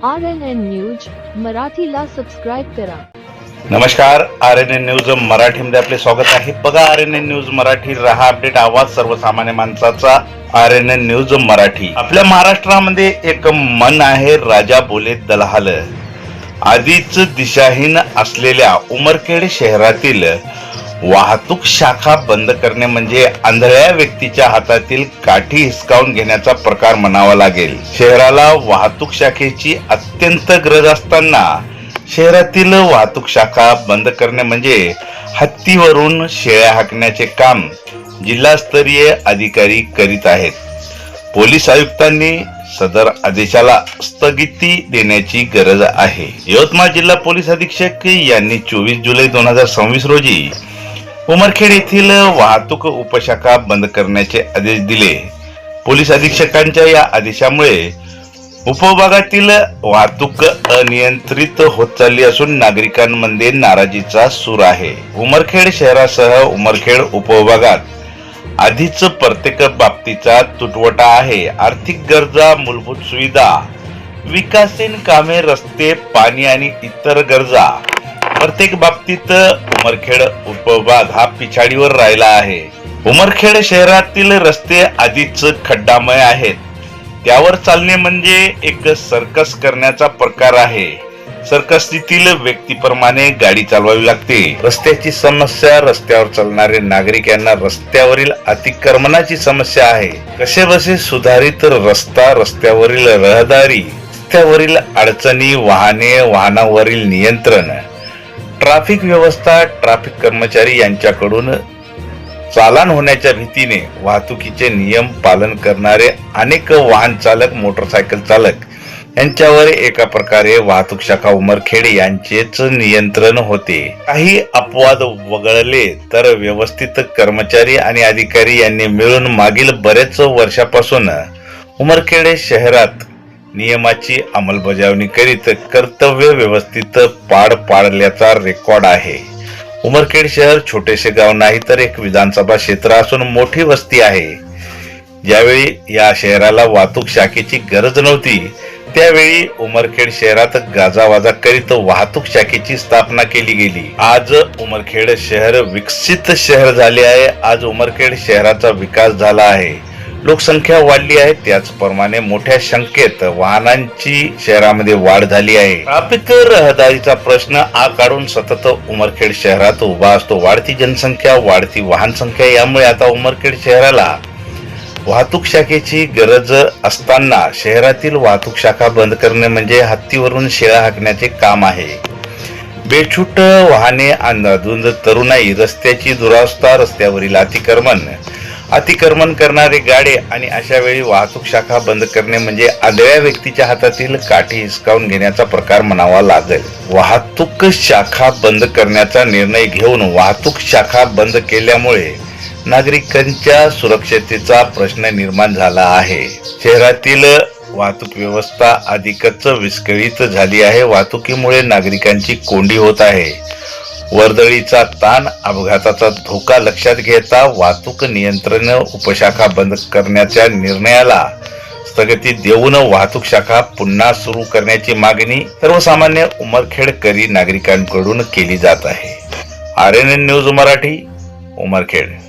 RNN news मराठीला subscribe करा. नमस्कार, RNN न्यूज मराठीमध्ये आपले स्वागत आहे. बघा RNN न्यूज मराठी, रहा अपडेट, आवाज सर्वसामान्य माणसाचा. RNN news Marathi. आपल्या महाराष्ट्रामध्ये एक मन आहे, राजा बोले दलहाल. आधीच दिशाहीन असलेल्या उमरखेड शहरातील वाहतूक शाखा बंद करणे म्हणजे आंधळ्या व्यक्तीच्या हातातील काठी हिसकावून घेण्याचा प्रकार म्हणावा लागेल. शहराला वाहतूक शाखेची अत्यंत गरज असताना शहरातील वाहतूक शाखा बंद करणे म्हणजे हत्तीवरून शेळ्या हाकण्याचे काम जिल्हास्तरीय अधिकारी करीत आहेत. पोलीस आयुक्तांनी सदर आदेशाला स्थगिती देण्याची गरज आहे. यवतमाळ जिल्हा पोलीस अधीक्षक यांनी 24 जुलै 2026 रोजी उमरखेड येथील वाहतूक उपशाखा बंद करण्याचे आदेश दिले. पोलीस अधीक्षकांच्या या आदेशामुळे उपविभागातील वाहतूक अनियंत्रित होत चालली असून नागरिकांमध्ये नाराजीचा सूर आहे. उमरखेड शहरासह उमरखेड उपविभागात आधीच प्रत्येक बाबतीचा तुटवडा आहे. आर्थिक गरजा, मूलभूत सुविधा, विकासीन कामे, रस्ते, पाणी आणि इतर गरजा प्रत्येक बाबतीत उमरखेड उपविभाग हा पिछाडीवर राहिला आहे. उमरखेड शहरातील रस्ते आधीच खड्डामय आहेत. त्यावर चालणे म्हणजे एक सर्कस करण्याचा प्रकार आहे. सर्कसतील व्यक्तीप्रमाणे गाडी चालवावी लागते. रस्त्याची समस्या, रस्त्यावर चालणारे नागरिक यांना रस्त्यावरील अतिक्रमणाची समस्या आहे. कसेबसे सुधारित रस्ता, रस्त्यावरील रहदारी, रस्त्यावरील अडचणी, वाहने, वाहनावरील नियंत्रण, ट्रॅफिक व्यवस्था, ट्रॅफिक कर्मचारी यांच्याकडून चालान होण्याच्या भीतीने वाहतुकीचे नियम पालन करणारे अनेक वाहन चालक, मोटरसायकल चालक यांच्यावर एका प्रकारे वाहतूक शाखा उमरखेड यांचेच नियंत्रण होते. काही अपवाद वगळले तर व्यवस्थित कर्मचारी आणि अधिकारी यांनी मिळून मागील बरेच वर्षापासून उमरखेड शहरात नियमाची अंमलबजावणी करीत कर्तव्य व्यवस्थित पार पाडल्याचा रेकॉर्ड आहे. उमरखेड शहर छोटेसे गाव नाही तर एक विधानसभा क्षेत्र असून मोठी वस्ती आहे. ज्यावेळी या शहराला वाहतूक शाखेची गरज नव्हती त्यावेळी उमरखेड शहरात गाजावाजा करीत वाहतूक शाखेची स्थापना केली गेली. आज उमरखेड शहर विकसित शहर झाले आहे. आज उमरखेड शहराचा विकास झाला आहे. लोकसंख्या वाढली आहे. त्याचप्रमाणे मोठ्या संख्येत वाहनांची शहरामध्ये वाढ झाली आहे. ट्रॅफिक रहदारीचा प्रश्न काढून सतत उमरखेड शहरात उभा असतो. वाढती जनसंख्या, वाढती वाहन संख्या यामुळे आता उमरखेड शहराला वाहतूक शाखेची गरज असताना शहरातील वाहतूक शाखा बंद करणे म्हणजे हत्तीवरून शेळ्या हाकण्याचे काम आहे. बेछूट वाहने, अंधाधुंद तरुणाई, रस्त्याची दुरावस्था, रस्त्यावरील अतिक्रमण करणारे गाडे आणि अशा वेळी वाहतूक शाखा बंद करणे म्हणजे आंधळ्या व्यक्तीच्या हातातील काठी हिसकावून घेण्याचा प्रकार म्हणावा लागेल. वाहतूक शाखा बंद करण्याचा निर्णय घेऊन वाहतूक शाखा बंद केल्यामुळे नागरिकांच्या सुरक्षतेचा प्रश्न निर्माण झाला आहे. शहरातील वाहतूक व्यवस्था अधिकच विस्कळीत झाली आहे. वाहतुकीमुळे नागरिकांची कोंडी होत आहे. वर्दळीचा ताण, अपघाताचा धोका लक्षात घेता वाहतूक नियंत्रण उपशाखा बंद करण्याच्या निर्णयाला स्थगिती देऊन वाहतूक शाखा पुन्हा सुरू करण्याची मागणी सर्वसामान्य उमरखेडकरी नागरिकांकडून केली जात आहे. RNN news Marathi, Umarkhed.